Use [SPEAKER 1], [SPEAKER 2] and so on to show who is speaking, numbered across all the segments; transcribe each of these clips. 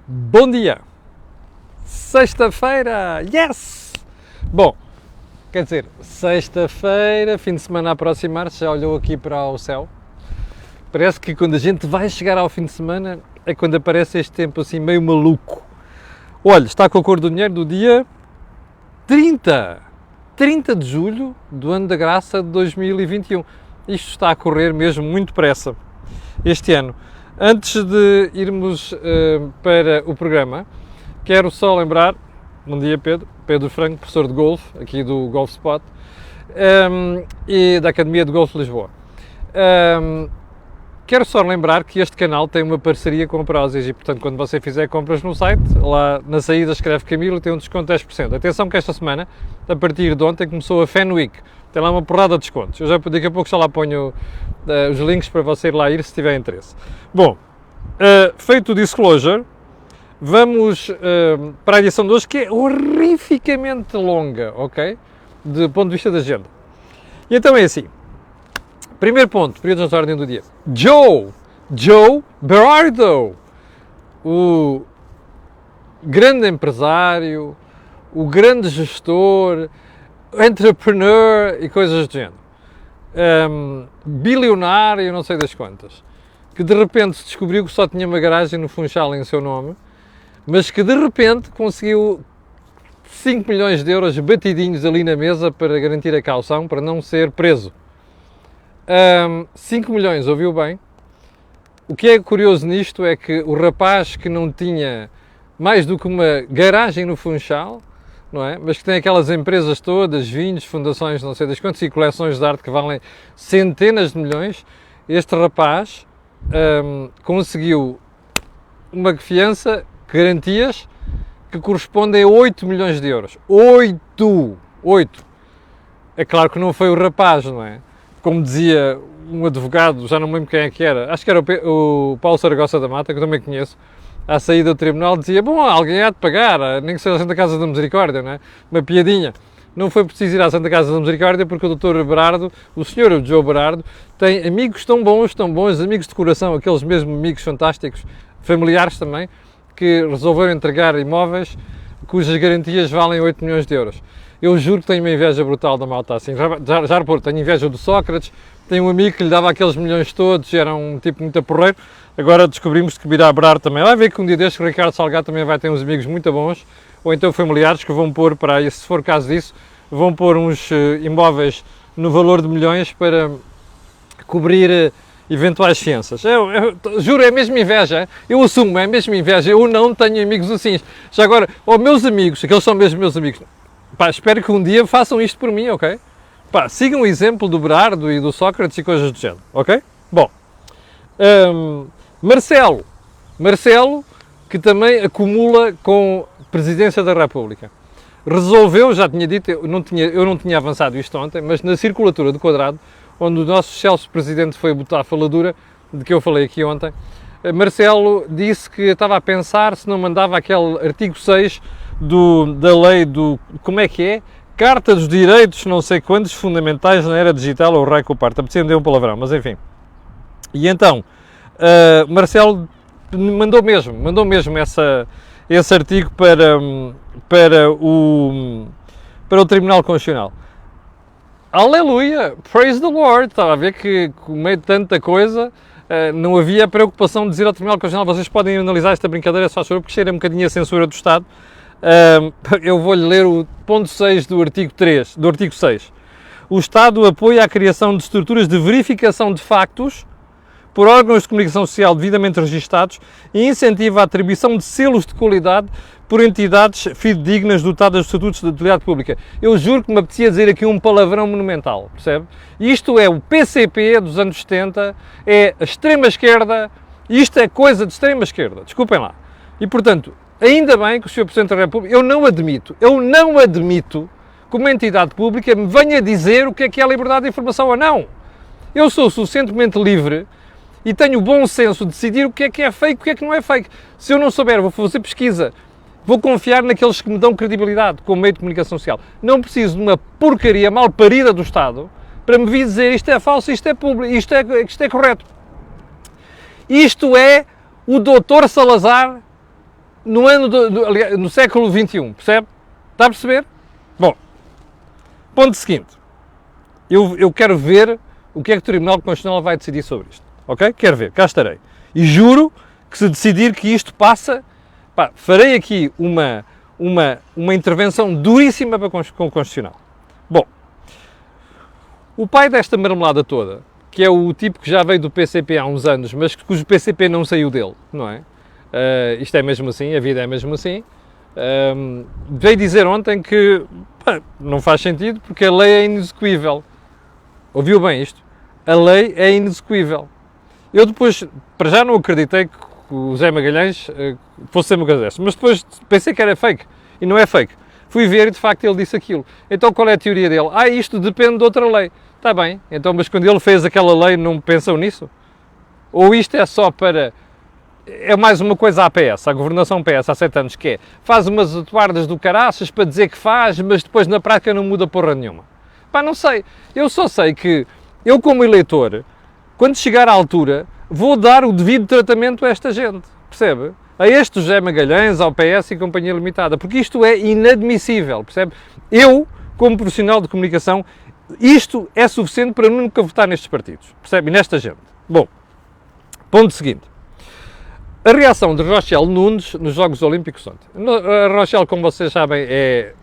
[SPEAKER 1] Bom dia! Sexta-feira! Yes! Bom, quer dizer, sexta-feira, fim de semana a aproximar-se, já olhou aqui para o céu? Parece que quando a gente vai chegar ao fim de semana é quando aparece este tempo assim meio maluco. Olha, está com a cor do dinheiro do dia 30 de julho do ano da graça de 2021. Isto está a correr mesmo muito depressa este ano. Antes de irmos para o programa, quero só lembrar, bom dia Pedro Franco, professor de golfe, aqui do Golf Spot, e da Academia de Golfe de Lisboa. Quero só lembrar que este canal tem uma parceria com a Prozis e, portanto, quando você fizer compras no site, lá na saída escreve Camilo e tem um desconto de 10%. Atenção que esta semana, a partir de ontem, começou a Fan Week. Tem lá uma porrada de descontos. Eu já, daqui a pouco já lá ponho os links para você ir lá ir se tiver interesse. Bom, feito o disclosure, vamos para a edição de hoje, que é horrificamente longa, ok? Do ponto de vista da agenda. E então é assim. Primeiro ponto, períodos na ordem do dia. Joe Berardo, o grande empresário, o grande gestor, entrepreneur e coisas do género. Bilionário, não sei das quantas. Que de repente se descobriu que só tinha uma garagem no Funchal em seu nome, mas que de repente conseguiu 5 milhões de euros batidinhos ali na mesa para garantir a caução, para não ser preso. 5 milhões, ouviu bem? O que é curioso nisto é que o rapaz que não tinha mais do que uma garagem no Funchal, não é? Mas que tem aquelas empresas todas, vinhos, fundações, não sei das quantas, e coleções de arte que valem centenas de milhões, este rapaz conseguiu uma fiança, garantias, que correspondem a 8 milhões de euros. 8! É claro que não foi o rapaz, não é? Como dizia um advogado, já não me lembro quem é que era, acho que era o Paulo Saragossa da Mata, que eu também conheço, à saída do tribunal dizia, bom, alguém há de pagar, nem que seja a Santa Casa da Misericórdia, não é? Uma piadinha. Não foi preciso ir à Santa Casa da Misericórdia porque o Dr. Berardo, o Sr. Joe Berardo, tem amigos tão bons, amigos de coração, aqueles mesmo amigos fantásticos, familiares também, que resolveram entregar imóveis cujas garantias valem 8 milhões de euros. Eu juro que tenho uma inveja brutal da malta assim. Já reparo, tenho inveja do Sócrates, tenho um amigo que lhe dava aqueles milhões todos, era um tipo muito aporreiro. Agora descobrimos que virá a Berardo também. Vai ver que um dia deste o Ricardo Salgado também vai ter uns amigos muito bons, ou então familiares que vão pôr para aí, se for caso disso, vão pôr uns imóveis no valor de milhões para cobrir eventuais fianças. Eu juro, é mesmo inveja. Eu assumo, é mesmo inveja. Eu não tenho amigos assim. Já agora, meus amigos, aqueles são mesmo meus amigos, pá, espero que um dia façam isto por mim, ok? Pá, sigam o exemplo do Berardo e do Sócrates e coisas do género, ok? Bom, Marcelo, que também acumula com Presidência da República. Resolveu, já tinha dito, eu não tinha avançado isto ontem, mas na circulatura do Quadrado, onde o nosso excelso Presidente foi botar a faladura, de que eu falei aqui ontem, Marcelo disse que estava a pensar se não mandava aquele artigo 6 da lei do, como é que é? Carta dos Direitos, não sei quantos, fundamentais na era digital, ou raio com o parto, apetecia um palavrão, mas enfim. E então, Marcelo mandou mesmo esse artigo para o Tribunal Constitucional. Aleluia! Praise the Lord! Estava a ver que, com meio de tanta coisa, não havia a preocupação de dizer ao Tribunal Constitucional, vocês podem analisar esta brincadeira, só porque cheira um bocadinho a censura do Estado. Eu vou-lhe ler o ponto 6 do artigo 6. O Estado apoia a criação de estruturas de verificação de factos por órgãos de comunicação social devidamente registados e incentiva a atribuição de selos de qualidade por entidades fidedignas dotadas de estatutos de utilidade pública. Eu juro que me apetecia dizer aqui um palavrão monumental, percebe? Isto é o PCP dos anos 70, é a extrema-esquerda, isto é coisa de extrema-esquerda, desculpem lá. E, portanto, ainda bem que o Sr. Presidente da República, eu não admito que uma entidade pública me venha dizer o que é a liberdade de informação ou não. Eu sou suficientemente livre e tenho o bom senso de decidir o que é fake e o que é que não é fake. Se eu não souber, vou fazer pesquisa. Vou confiar naqueles que me dão credibilidade como meio de comunicação social. Não preciso de uma porcaria mal parida do Estado para me vir dizer isto é falso, isto é público, isto é correto. Isto é o Dr. Salazar no ano, aliás, no século XXI, percebe? Está a perceber? Bom, ponto seguinte. Eu quero ver o que é que o Tribunal Constitucional vai decidir sobre isto. Ok? Quero ver, cá estarei. E juro que se decidir que isto passa, pá, farei aqui uma intervenção duríssima para com o Constitucional. Bom, o pai desta marmelada toda, que é o tipo que já veio do PCP há uns anos, mas cujo PCP não saiu dele, não é? Isto é mesmo assim, a vida é mesmo assim. Veio dizer ontem que pá, não faz sentido porque a lei é inexequível. Ouviu bem isto? A lei é inexequível. Eu depois, para já não acreditei que o Zé Magalhães fosse ser uma coisa dessa, mas depois pensei que era fake, e não é fake. Fui ver e de facto ele disse aquilo. Então qual é a teoria dele? Isto depende de outra lei. Está bem, então, mas quando ele fez aquela lei não pensou nisso? Ou isto é só para... É mais uma coisa à PS, à governação PS há 7 anos, que é, faz umas atuardas do caraças para dizer que faz, mas depois na prática não muda porra nenhuma. Pá, não sei. Eu só sei que eu como eleitor, quando chegar à altura, vou dar o devido tratamento a esta gente, percebe? A este José Magalhães, ao PS e Companhia Limitada, porque isto é inadmissível, percebe? Eu, como profissional de comunicação, isto é suficiente para nunca votar nestes partidos, percebe? E nesta gente. Bom, ponto seguinte. A reação de Rochelle Nunes nos Jogos Olímpicos ontem. A Rochelle, como vocês sabem, é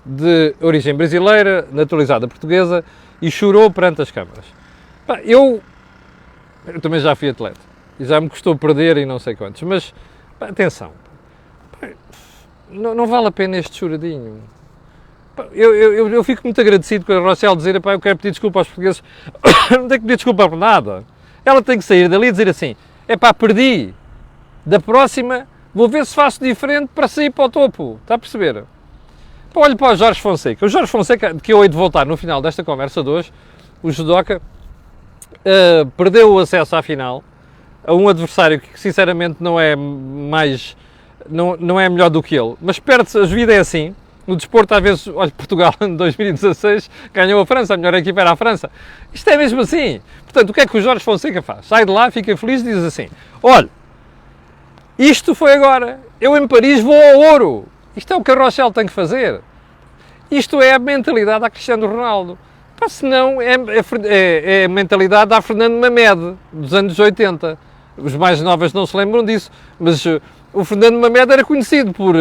[SPEAKER 1] de origem brasileira, naturalizada portuguesa, e chorou perante as câmaras. Pá, eu também já fui atleta, e já me custou perder e não sei quantos, mas pá, atenção, pá, não vale a pena este choradinho. Pá, eu fico muito agradecido com a Rochelle dizer, pá, eu quero pedir desculpa aos portugueses, não tenho que pedir desculpa por nada. Ela tem que sair dali e dizer assim, é pá, perdi, da próxima vou ver se faço diferente para sair para o topo, está a perceber? Pá, olho para o Jorge Fonseca. O Jorge Fonseca, que eu hei de voltar no final desta conversa de hoje, o judoca, perdeu o acesso à final a um adversário que sinceramente não é melhor do que ele, mas perde-se, a vida é assim. No desporto, às vezes, olha, Portugal em 2016 ganhou a França, a melhor equipa era a França. Isto é mesmo assim. Portanto, o que é que o Jorge Fonseca faz? Sai de lá, fica feliz e diz assim, olha, isto foi agora, eu em Paris vou ao ouro. Isto é o que a Rochelle tem que fazer. Isto é a mentalidade da Cristiano Ronaldo. Pá, senão é a mentalidade da Fernando Mamed, dos anos 80. Os mais novos não se lembram disso, mas o Fernando Mamed era conhecido por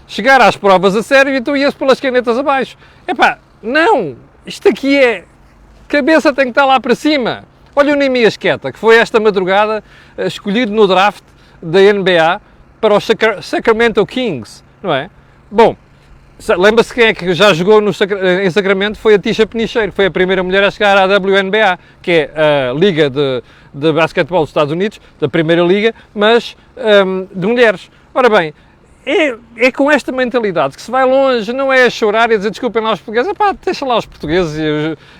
[SPEAKER 1] chegar às provas a sério e então ia-se pelas canetas abaixo. Epá, não! Isto aqui é... Cabeça tem que estar lá para cima. Olha o Neemias Queta, que foi esta madrugada escolhido no draft da NBA para os Sacramento Kings, não é? Bom, lembra-se quem é que já jogou em Sacramento? Foi a Tisha Penicheiro, foi a primeira mulher a chegar à WNBA, que é a Liga de Basquetebol dos Estados Unidos, da Primeira Liga, mas de mulheres. Ora bem, é com esta mentalidade que se vai longe, não é a chorar e a dizer desculpem lá os portugueses, pá, deixa lá os portugueses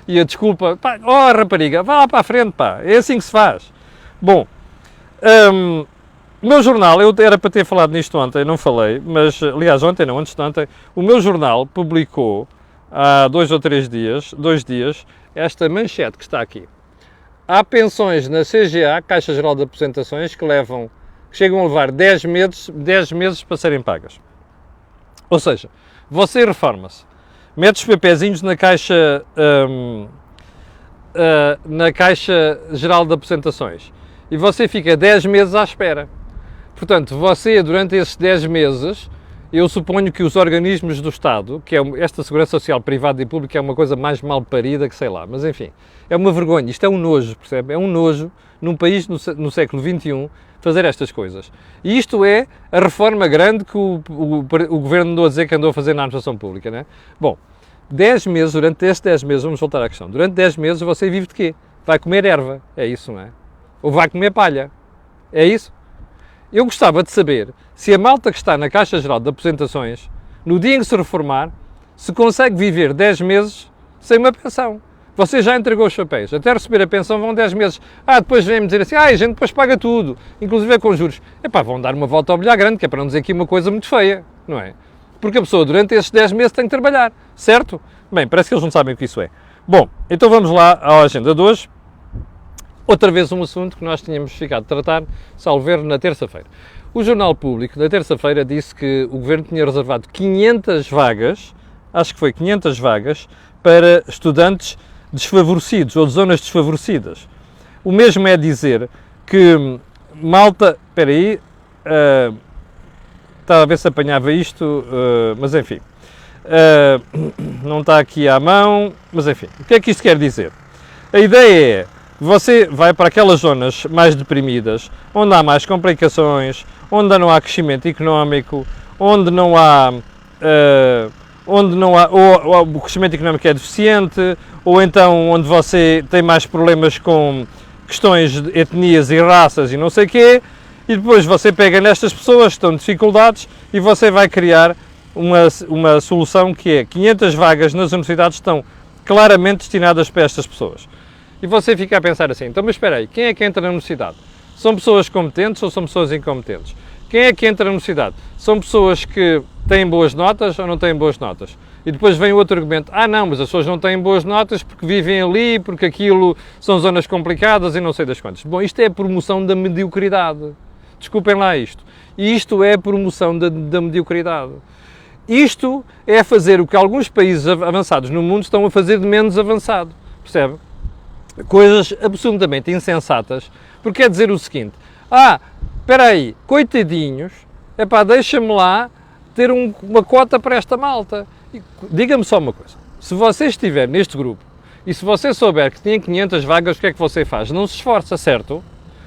[SPEAKER 1] e a desculpa, pá, oh rapariga, vá lá para a frente, pá, é assim que se faz. Bom, o meu jornal, eu era para ter falado nisto ontem, não falei, mas, aliás, ontem não, antes de ontem, o meu jornal publicou há 2 ou 3 dias, 2 dias, esta manchete que está aqui. Há pensões na CGA, Caixa Geral de Aposentações, que chegam a levar 10 meses para serem pagas. Ou seja, você reforma-se, mete os papezinhos na Caixa Geral de Aposentações e você fica 10 meses à espera. Portanto, você, durante esses 10 meses, eu suponho que os organismos do Estado, que é esta Segurança Social privada e pública, é uma coisa mais mal parida que sei lá, mas enfim, é uma vergonha, isto é um nojo, percebe? É um nojo, num país no século XXI, fazer estas coisas. E isto é a reforma grande que o Governo andou a dizer que andou a fazer na administração pública, não é? Bom, 10 meses, durante esses 10 meses, vamos voltar à questão, durante 10 meses você vive de quê? Vai comer erva, é isso, não é? Ou vai comer palha, é isso? Eu gostava de saber se a malta que está na Caixa Geral de Aposentações, no dia em que se reformar, se consegue viver 10 meses sem uma pensão. Você já entregou os papéis, até receber a pensão vão 10 meses. Depois vem-me dizer assim, a gente depois paga tudo, inclusive é com juros. Epá, vão dar uma volta ao bilhar grande, que é para não dizer aqui uma coisa muito feia, não é? Porque a pessoa durante esses 10 meses tem que trabalhar, certo? Bem, parece que eles não sabem o que isso é. Bom, então vamos lá à agenda de hoje. Outra vez um assunto que nós tínhamos ficado a tratar, salvo ver, na terça-feira. O Jornal Público, na terça-feira, disse que o Governo tinha reservado 500 vagas, acho que foi 500 vagas, para estudantes desfavorecidos ou de zonas desfavorecidas. O mesmo é dizer que malta... Espera aí, estava a ver se apanhava isto, mas enfim, não está aqui à mão, mas enfim, o que é que isto quer dizer? A ideia é, você vai para aquelas zonas mais deprimidas, onde há mais complicações, onde não há crescimento económico, onde não há ou o crescimento económico é deficiente, ou então onde você tem mais problemas com questões de etnias e raças e não sei o quê, e depois você pega nestas pessoas que estão em dificuldades e você vai criar uma solução que é 500 vagas nas universidades estão claramente destinadas para estas pessoas. E você fica a pensar assim, então mas espera aí, quem é que entra na universidade? São pessoas competentes ou são pessoas incompetentes? Quem é que entra na universidade? São pessoas que têm boas notas ou não têm boas notas? E depois vem o outro argumento, não, mas as pessoas não têm boas notas porque vivem ali, porque aquilo são zonas complicadas e não sei das quantas. Bom, isto é a promoção da mediocridade. Desculpem lá isto. Isto é a promoção da mediocridade. Isto é fazer o que alguns países avançados no mundo estão a fazer de menos avançado. Percebe? Coisas absolutamente insensatas, porque quer dizer o seguinte, espera aí, coitadinhos, deixa-me lá ter uma cota para esta malta. Diga-me só uma coisa, se você estiver neste grupo e se você souber que tinha 500 vagas, o que é que você faz? Não se esforça, certo?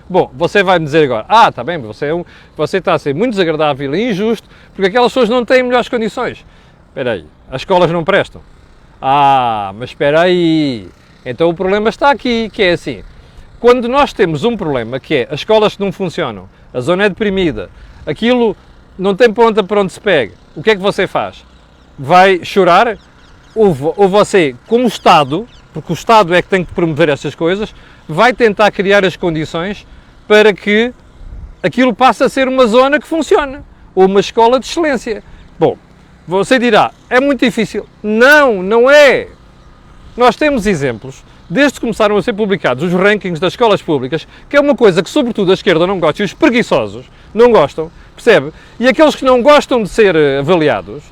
[SPEAKER 1] Bom, você vai me dizer agora, está bem, você está a ser muito desagradável e injusto porque aquelas pessoas não têm melhores condições. Espera aí, as escolas não prestam. Mas espera aí, então o problema está aqui, que é assim, quando nós temos um problema que é as escolas que não funcionam, a zona é deprimida, aquilo não tem ponta para onde se pega, o que é que você faz? Vai chorar? Ou você, como Estado, porque o Estado é que tem que promover estas coisas, vai tentar criar as condições para que aquilo passe a ser uma zona que funciona, ou uma escola de excelência. Bom, você dirá, é muito difícil. Não, não é. Nós temos exemplos, desde que começaram a ser publicados os rankings das escolas públicas, que é uma coisa que sobretudo a esquerda não gosta, e os preguiçosos não gostam, percebe? E aqueles que não gostam de ser avaliados,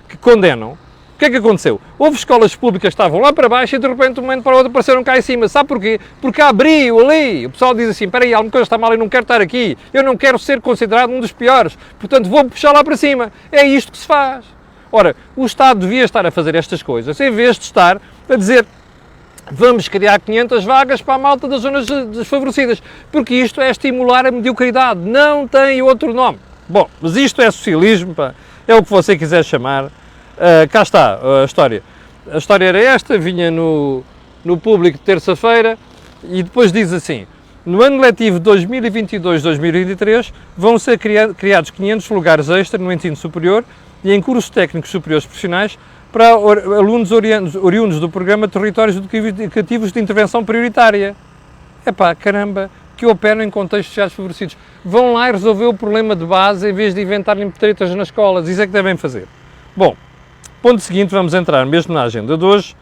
[SPEAKER 1] que condenam, o que é que aconteceu? Houve escolas públicas que estavam lá para baixo e de repente, de um momento para o outro, apareceram cá em cima. Sabe porquê? Porque abriu ali. O pessoal diz assim, espera aí, alguma coisa está mal, eu não quero estar aqui. Eu não quero ser considerado um dos piores. Portanto, vou puxar lá para cima. É isto que se faz. Ora, o Estado devia estar a fazer estas coisas, em vez de estar a dizer, vamos criar 500 vagas para a malta das zonas desfavorecidas. Porque isto é estimular a mediocridade. Não tem outro nome. Bom, mas isto é socialismo, pá. É o que você quiser chamar. Cá está a história. A história era esta, vinha no Público de terça-feira e depois diz assim, no ano letivo 2022-2023 vão ser criados 500 lugares extra no ensino superior e em cursos técnicos superiores profissionais para alunos oriundos do programa Territórios Educativos de Intervenção Prioritária. Caramba, que operam em contextos sociais favorecidos. Vão lá e resolver o problema de base em vez de inventarem tretas nas escolas. Isso é que devem fazer. Bom, ponto seguinte, vamos entrar mesmo na agenda de hoje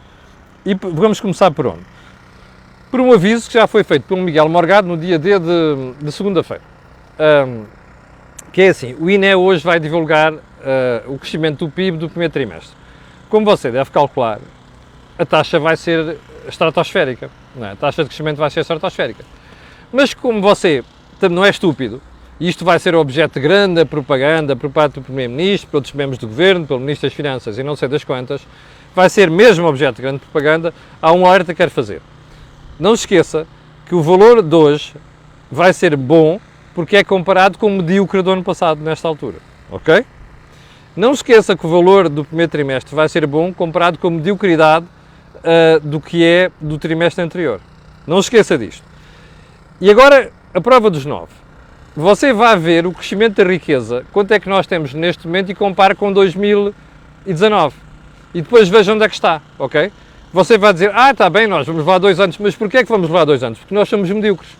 [SPEAKER 1] e vamos começar por onde? Por um aviso que já foi feito pelo Miguel Morgado no dia D de segunda-feira. Que é assim, o INE hoje vai divulgar o crescimento do PIB do primeiro trimestre. Como você deve calcular, a taxa vai ser estratosférica. Não é? A taxa de crescimento vai ser estratosférica. Mas como você não é estúpido, e isto vai ser objeto de grande propaganda por parte do Primeiro-Ministro, por outros membros do Governo, pelo Ministro das Finanças e não sei das quantas, vai ser mesmo objeto de grande propaganda, há um alerta que quero fazer. Não se esqueça que o valor de hoje vai ser bom porque é comparado com o medíocre do ano passado, nesta altura, ok? Não se esqueça que o valor do primeiro trimestre vai ser bom comparado com a mediocridade do que é do trimestre anterior. Não se esqueça disto. E agora, a prova dos 9. Você vai ver o crescimento da riqueza, quanto é que nós temos neste momento e compare com 2019. E depois veja onde é que está, ok? Você vai dizer, está bem, nós vamos levar 2 anos, mas porquê é que vamos levar 2 anos? Porque nós somos medíocres,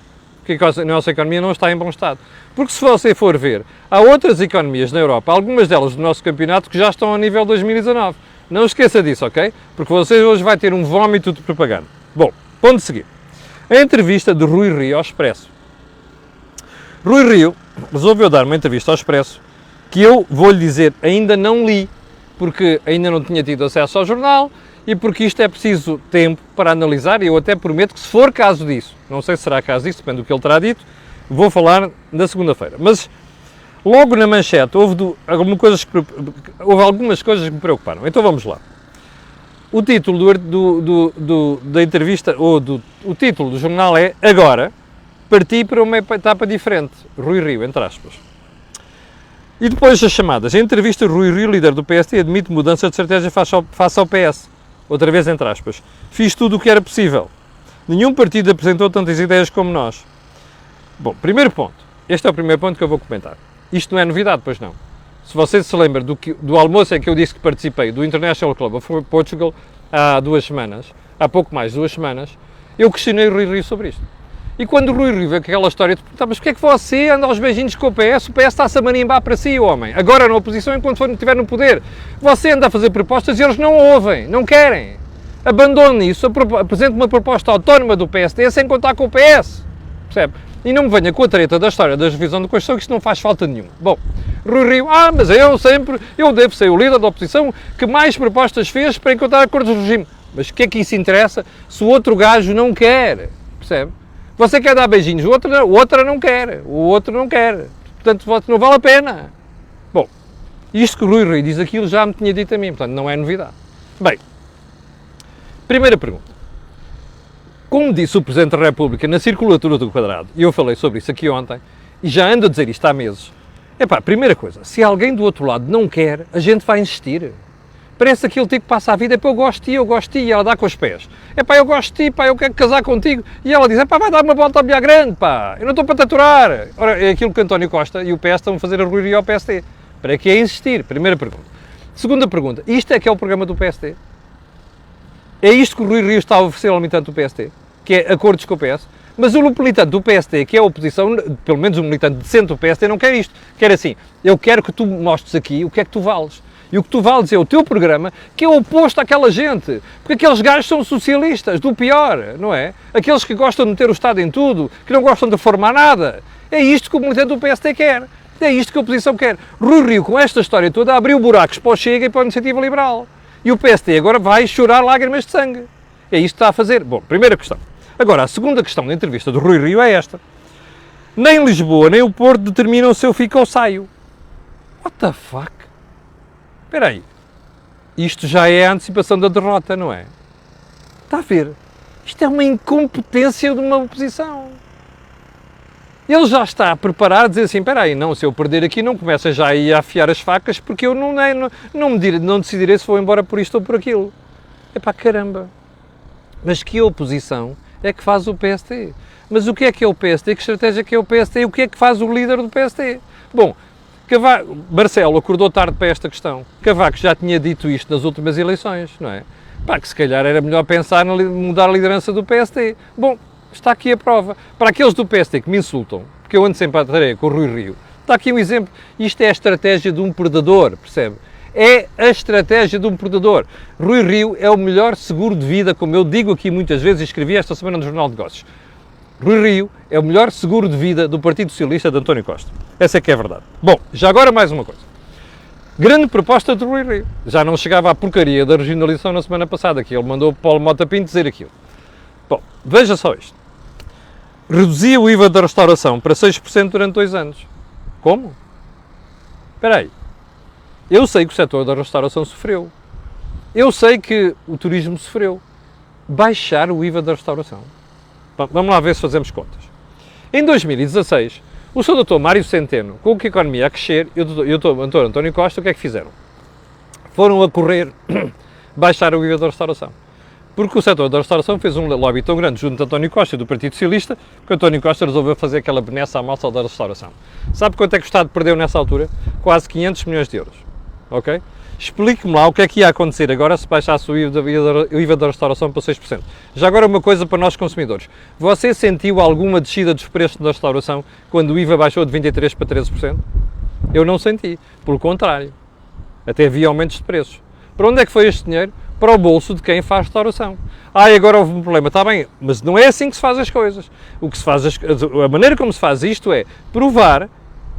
[SPEAKER 1] porque a nossa economia não está em bom estado. Porque se você for ver, há outras economias na Europa, algumas delas do nosso campeonato, que já estão ao nível 2019. Não esqueça disso, ok? Porque você hoje vai ter um vómito de propaganda. Bom, ponto seguinte. A entrevista de Rui Rio ao Expresso. Rui Rio resolveu dar uma entrevista ao Expresso, que eu vou-lhe dizer, ainda não li, porque ainda não tinha tido acesso ao jornal e porque isto é preciso tempo para analisar, e eu até prometo que, se for caso disso, não sei se será caso disso, depende do que ele terá dito, vou falar na segunda-feira. Mas logo na manchete houve algumas coisas que me preocuparam. Então vamos lá. O título da entrevista, o título do jornal é "Agora parti para uma etapa diferente, Rui Rio", entre aspas. E depois das chamadas, em entrevista, Rui Rio, líder do PSD, admite mudança de estratégia face ao PS. Outra vez, entre aspas. "Fiz tudo o que era possível. Nenhum partido apresentou tantas ideias como nós." Bom, primeiro ponto. Este é o primeiro ponto que eu vou comentar. Isto não é novidade, pois não. Se você se lembra do almoço em que eu disse que participei do International Club of Portugal há pouco mais de 2 semanas, eu questionei o Rui Rio sobre isto. E quando o Rui Rio veio com aquela história de "mas porquê é que você anda aos beijinhos com o PS está-se a marimbar para si, homem, agora na oposição, enquanto estiver no poder. Você anda a fazer propostas e eles não ouvem, não querem. Abandone isso, apresente uma proposta autónoma do PSD sem contar com o PS." Percebe? E não me venha com a treta da história da revisão de Constituição, que isto não faz falta nenhuma. Bom, Rui Rio, mas eu devo ser o líder da oposição que mais propostas fez para encontrar acordos de regime. Mas o que é que isso interessa se o outro gajo não quer? Percebe? Você quer dar beijinhos, o outro não quer. Portanto, não vale a pena. Bom, isto que o Rui Rio diz aquilo já me tinha dito a mim, portanto, não é novidade. Bem, primeira pergunta. Como disse o Presidente da República na circulatura do Quadrado, e eu falei sobre isso aqui ontem, e já ando a dizer isto há meses, primeira coisa, se alguém do outro lado não quer, a gente vai insistir. Parece aquele tipo que passa a vida, eu gosto de ti, e ela dá com os pés. Eu gosto de ti, eu quero casar contigo. E ela diz, vai dar uma volta à mulher grande, eu não estou para te aturar. Ora, é aquilo que António Costa e o PS estão a fazer a Rui Rio ao PSD. Para que é insistir? Primeira pergunta. Segunda pergunta, isto é que é o programa do PSD? É isto que o Rui Rio está a oferecer ao militante do PSD? Que é acordos com o PS? Mas o militante do PSD, que é a oposição, pelo menos um militante decente do PSD, não quer isto. Quer assim, eu quero que tu mostres aqui o que é que tu vales. E o que tu vales é o teu programa, que é o oposto àquela gente. Porque aqueles gajos são socialistas, do pior, não é? Aqueles que gostam de meter o Estado em tudo, que não gostam de reformar nada. É isto que o militante do PSD quer. É isto que a oposição quer. Rui Rio, com esta história toda, abriu buracos para o Chega e para a Iniciativa Liberal. E o PSD agora vai chorar lágrimas de sangue. É isto que está a fazer. Bom, primeira questão. Agora, a segunda questão da entrevista do Rui Rio é esta. Nem Lisboa, nem o Porto determinam se eu fico ou saio. What the fuck? Espera aí. Isto já é a antecipação da derrota, não é? Está a ver? Isto é uma incompetência de uma oposição. Ele já está a preparar a dizer assim, espera aí, não, se eu perder aqui não começa já a ir a afiar as facas porque eu não decidirei se vou embora por isto ou por aquilo. Caramba. Mas que oposição é que faz o PSD? Mas o que é o PSD? Que estratégia é o PSD? O que é que faz o líder do PSD? Bom, Marcelo acordou tarde para esta questão. Cavaco já tinha dito isto nas últimas eleições, não é? Que se calhar era melhor pensar em mudar a liderança do PSD. Bom, está aqui a prova. Para aqueles do PSD que me insultam, porque eu ando sempre à tarefa com o Rui Rio, está aqui um exemplo. Isto é a estratégia de um predador, percebe? É a estratégia de um predador. Rui Rio é o melhor seguro de vida, como eu digo aqui muitas vezes e escrevi esta semana no Jornal de Negócios. Rui Rio é o melhor seguro de vida do Partido Socialista de António Costa. Essa é que é a verdade. Bom, já agora mais uma coisa. Grande proposta de Rui Rio. Já não chegava à porcaria da regionalização na semana passada, que ele mandou o Paulo Mota Pinto dizer aquilo. Bom, veja só isto. Reduzia o IVA da restauração para 6% durante 2 anos. Como? Espera aí. Eu sei que o setor da restauração sofreu. Eu sei que o turismo sofreu. Baixar o IVA da restauração. Vamos lá ver se fazemos contas. Em 2016, o Sr. Dr. Mário Centeno, com a economia a crescer, e o Dr. António Costa, o que é que fizeram? Foram a correr baixar o IVA da restauração. Porque o setor da restauração fez um lobby tão grande junto de António Costa e do Partido Socialista, que António Costa resolveu fazer aquela benesse à malta da restauração. Sabe quanto é que o Estado perdeu nessa altura? Quase 500 milhões de euros. Ok? Explique-me lá o que é que ia acontecer agora se baixasse o IVA da restauração para 6%. Já agora uma coisa para nós consumidores. Você sentiu alguma descida dos preços da restauração quando o IVA baixou de 23% para 13%? Eu não senti. Pelo contrário. Até havia aumentos de preços. Para onde é que foi este dinheiro? Para o bolso de quem faz restauração. Agora houve um problema. Está bem, mas não é assim que se faz as coisas. O que se faz, a maneira como se faz isto é provar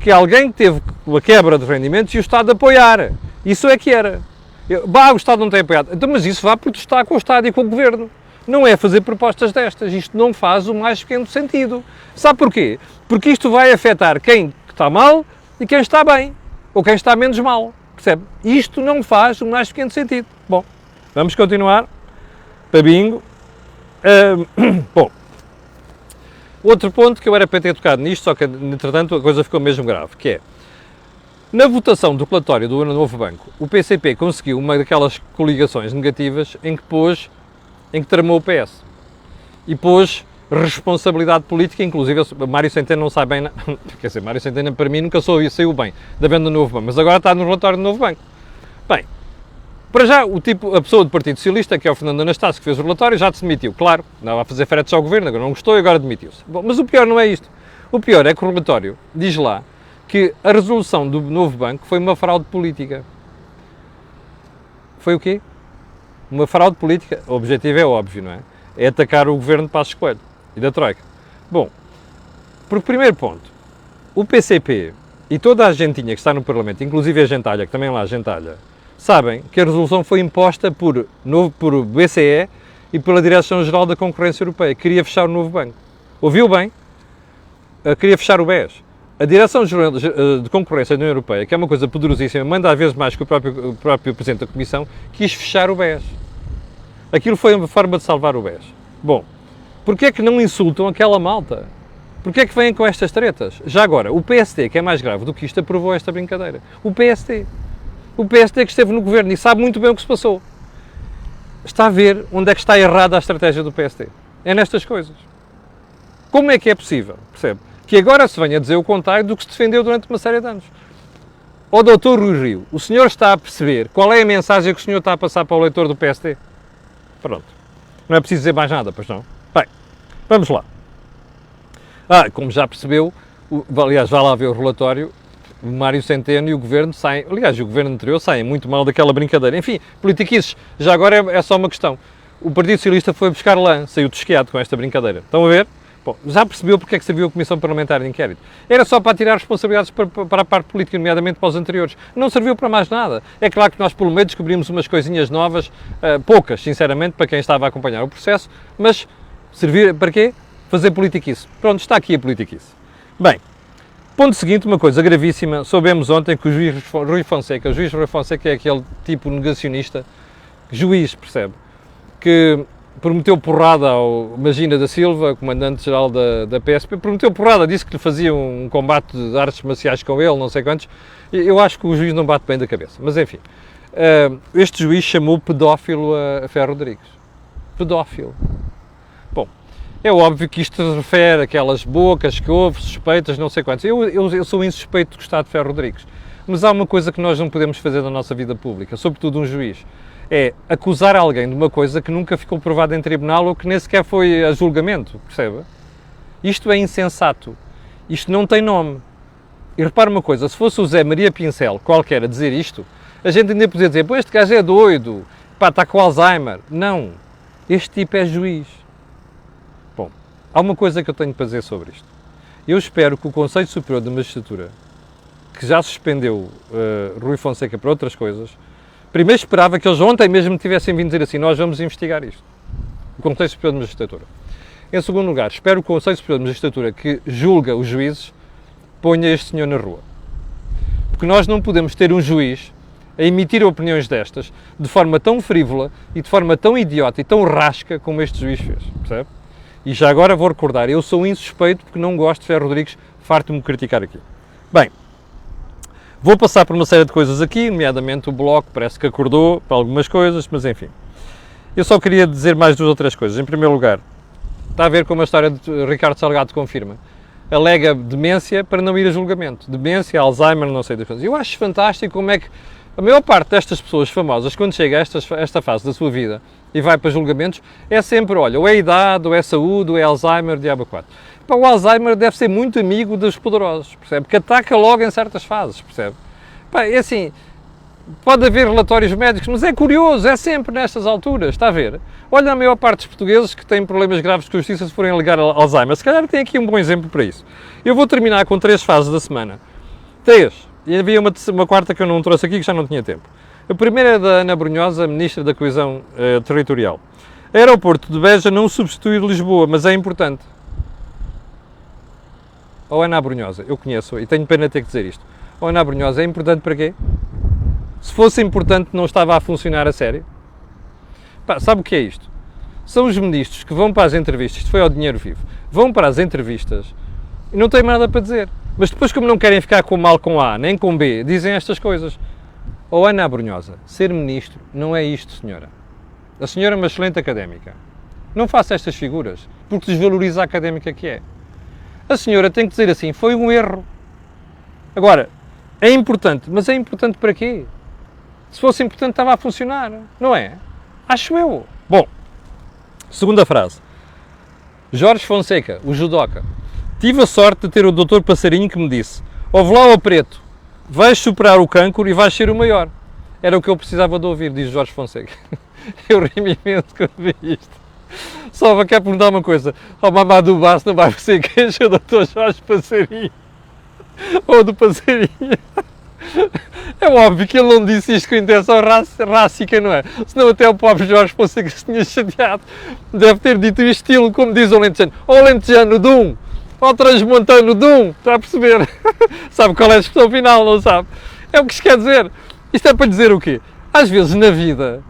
[SPEAKER 1] que alguém teve a quebra de rendimentos e o Estado apoiar. Isso é que era. O Estado não tem apoiado. Então, mas isso vá protestar com o Estado e com o Governo. Não é fazer propostas destas. Isto não faz o mais pequeno sentido. Sabe porquê? Porque isto vai afetar quem está mal e quem está bem. Ou quem está menos mal. Percebe? Isto não faz o mais pequeno sentido. Bom, vamos continuar. Para bingo. Bom, outro ponto que eu era para ter tocado nisto, só que, entretanto, a coisa ficou mesmo grave, que é, na votação do relatório do novo banco, o PCP conseguiu uma daquelas coligações negativas em que tramou o PS. E pôs responsabilidade política, inclusive Mário Centeno não sabe bem, quer dizer, Mário Centeno para mim nunca saiu bem da venda do novo banco, mas agora está no relatório do novo banco. Bem, para já, a pessoa do Partido Socialista, que é o Fernando Anastácio, que fez o relatório, já se demitiu. Claro, andava a fazer fretes ao governo, agora não gostou e agora demitiu-se. Bom, mas o pior não é isto. O pior é que o relatório diz lá que a resolução do novo banco foi uma fraude política. Foi o quê? Uma fraude política. O objetivo é óbvio, não é? É atacar o governo de Passos Coelho e da Troika. Bom, porque primeiro ponto, o PCP e toda a gentinha que está no Parlamento, inclusive a gentalha, que também lá a gentalha, sabem que a resolução foi imposta por BCE e pela Direção-Geral da Concorrência Europeia. Queria fechar o novo banco. Ouviu bem? Queria fechar o BES. A Direção-Geral de Concorrência da União Europeia, que é uma coisa poderosíssima, manda às vezes mais que o próprio Presidente da Comissão, quis fechar o BES. Aquilo foi uma forma de salvar o BES. Bom, porquê é que não insultam aquela malta? Porquê é que vêm com estas tretas? Já agora, o PSD, que é mais grave do que isto, aprovou esta brincadeira. O PSD que esteve no governo e sabe muito bem o que se passou. Está a ver onde é que está errada a estratégia do PSD. É nestas coisas. Como é que é possível, percebe, que agora se venha dizer o contrário do que se defendeu durante uma série de anos? Ó Dr. Rui Rio, o senhor está a perceber qual é a mensagem que o senhor está a passar para o eleitor do PSD? Pronto. Não é preciso dizer mais nada, pois não? Bem, vamos lá. Como já percebeu, aliás, vá lá ver o relatório, o Mário Centeno e o Governo saem, aliás, o Governo anterior saem muito mal daquela brincadeira. Enfim, politiquices, já agora é só uma questão. O Partido Socialista foi buscar lã, saiu desquiado com esta brincadeira. Estão a ver? Bom, já percebeu porque é que serviu a Comissão Parlamentar de Inquérito? Era só para tirar responsabilidades para a parte política, nomeadamente para os anteriores. Não serviu para mais nada. É claro que nós, pelo meio, descobrimos umas coisinhas novas, poucas, sinceramente, para quem estava a acompanhar o processo, mas servir para quê? Fazer politiquice. Pronto, está aqui a politiquice. Bem, ponto seguinte, uma coisa gravíssima. Soubemos ontem que o juiz Rui Fonseca é aquele tipo negacionista, juiz, percebe, que prometeu porrada ao Magina da Silva, comandante-geral da PSP, prometeu porrada, disse que lhe fazia um combate de artes marciais com ele, não sei quantos. Eu acho que o juiz não bate bem da cabeça, mas enfim. Este juiz chamou pedófilo a Ferro Rodrigues. Pedófilo. Bom, é óbvio que isto se refere àquelas bocas que houve, suspeitas, não sei quantos. Eu sou insuspeito de gostar de Ferro Rodrigues, mas há uma coisa que nós não podemos fazer na nossa vida pública, sobretudo um juiz, é acusar alguém de uma coisa que nunca ficou provada em tribunal ou que nem sequer foi a julgamento, percebe? Isto é insensato. Isto não tem nome. E repara uma coisa, se fosse o Zé Maria Pincel qualquer a dizer isto, a gente ainda podia dizer, pô, este gajo é doido, pá, está com Alzheimer. Não. Este tipo é juiz. Bom, há uma coisa que eu tenho para dizer sobre isto. Eu espero que o Conselho Superior da Magistratura, que já suspendeu Rui Fonseca para outras coisas, primeiro esperava que eles ontem mesmo tivessem vindo dizer assim, nós vamos investigar isto. O Conselho Superior da Magistratura. Em segundo lugar, espero que o Conselho Superior da Magistratura, que julga os juízes, ponha este senhor na rua. Porque nós não podemos ter um juiz a emitir opiniões destas de forma tão frívola e de forma tão idiota e tão rasca como este juiz fez, percebe? E já agora vou recordar, eu sou insuspeito porque não gosto de Ferro Rodrigues, farto-me de criticar aqui. Bem, vou passar por uma série de coisas aqui, nomeadamente o Bloco parece que acordou para algumas coisas, mas enfim. Eu só queria dizer mais duas ou três coisas. Em primeiro lugar, está a ver como a história de Ricardo Salgado confirma. Alega demência para não ir a julgamento. Demência, Alzheimer, não sei das coisas. Eu acho fantástico como é que a maior parte destas pessoas famosas, quando chega a esta fase da sua vida e vai para julgamentos, é sempre, olha, ou é idade, ou é saúde, ou é Alzheimer, diabo 4. Pá, o Alzheimer deve ser muito amigo dos poderosos, percebe? Que ataca logo em certas fases, percebe? Pá, é assim, pode haver relatórios médicos, mas é curioso, é sempre nestas alturas, está a ver? Olha a maior parte dos portugueses que têm problemas graves de justiça se forem ligar a Alzheimer. Se calhar tem aqui um bom exemplo para isso. Eu vou terminar com 3 fases da semana. Três. E havia uma quarta que eu não trouxe aqui, que já não tinha tempo. A primeira é da Ana Brunhosa, Ministra da Coesão Territorial. O aeroporto de Beja não substitui de Lisboa, mas é importante. Ou Ana Brunhosa, eu conheço e tenho pena de ter que dizer isto. Ou Ana Brunhosa, é importante para quê? Se fosse importante, não estava a funcionar a sério? Pá, sabe o que é isto? São os ministros que vão para as entrevistas, isto foi ao dinheiro vivo, vão para as entrevistas e não têm nada para dizer. Mas depois, como não querem ficar com mal com A, nem com B, dizem estas coisas. Ou Ana Brunhosa, ser ministro não é isto, senhora. A senhora é uma excelente académica. Não faça estas figuras, porque desvaloriza a académica que é. A senhora tem que dizer assim, foi um erro. Agora, é importante, mas é importante para quê? Se fosse importante estava a funcionar, não é? Acho eu. Bom, segunda frase. Jorge Fonseca, o judoca. Tive a sorte de ter o Dr. Passarinho que me disse: ouve lá, ó preto, vais superar o cancro e vais ser o maior. Era o que eu precisava de ouvir, diz Jorge Fonseca. Eu ri-me imenso quando vi isto. Só quer perguntar uma coisa: ao Mamadou Basso não vai ser queixa do Dr. Jorge Passarinho? Ou do Passarinho? É óbvio que ele não disse isto com intenção rássica, não é? Senão até o pobre Jorge Fonseca se tinha chateado. Deve ter dito em estilo, como diz o Alentejano: ó Alentejano Dum, ó Transmontano Dum, está a perceber? Sabe qual é a expressão final, não sabe? É o que isto quer dizer. Isto é para dizer o quê? Às vezes na vida,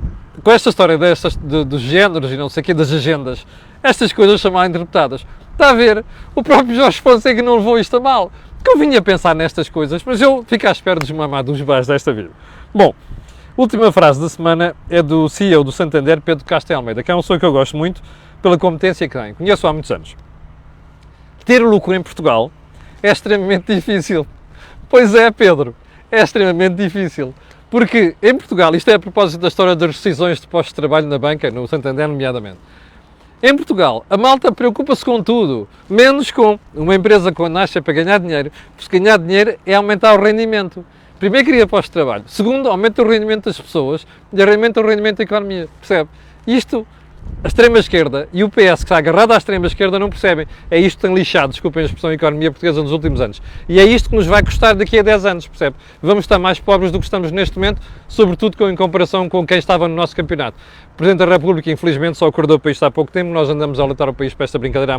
[SPEAKER 1] com esta história dos géneros e não sei o quê, das agendas, estas coisas são mal interpretadas. Está a ver? O próprio Jorge Fonseca não levou isto a mal. Que eu vinha a pensar nestas coisas, mas eu fico à espera dos Mamadou Basso desta vida. Bom, última frase da semana é do CEO do Santander, Pedro Castro Almeida, que é um senhor que eu gosto muito pela competência que tem. Conheço há muitos anos. Ter lucro em Portugal é extremamente difícil. Pois é, Pedro, é extremamente difícil. Porque em Portugal, isto é a propósito da história das rescisões de postos de trabalho na banca, no Santander nomeadamente. Em Portugal, a malta preocupa-se com tudo, menos com uma empresa quando nasce para ganhar dinheiro, porque ganhar dinheiro é aumentar o rendimento. Primeiro, cria postos de trabalho. Segundo, aumenta o rendimento das pessoas e aumenta o rendimento da economia. Percebe? Isto, a extrema-esquerda e o PS, que está agarrado à extrema-esquerda, não percebem. É isto que tem lixado, desculpem a expressão, a economia portuguesa nos últimos anos. E é isto que nos vai custar daqui a 10 anos, percebe? Vamos estar mais pobres do que estamos neste momento, sobretudo em comparação com quem estava no nosso campeonato. O Presidente da República, infelizmente, só acordou para isto há pouco tempo. Nós andamos a lutar o país para esta brincadeira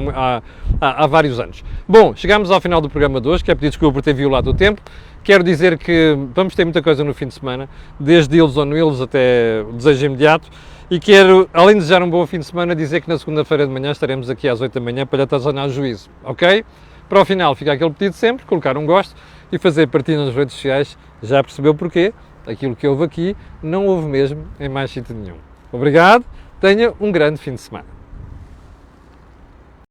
[SPEAKER 1] há vários anos. Bom, chegamos ao final do programa de hoje. Quero pedir desculpa por ter violado o tempo. Quero dizer que vamos ter muita coisa no fim de semana, desde Ilhos ou no Ilhos até o desejo imediato. E quero, além de desejar um bom fim de semana, dizer que na segunda-feira de manhã estaremos aqui às 8 da manhã para lhe atazanar o juízo, ok? Para o final fica aquele pedido sempre, colocar um gosto e fazer partilha nas redes sociais. Já percebeu porquê? Aquilo que houve aqui não houve mesmo em mais sítio nenhum. Obrigado, tenha um grande fim de semana.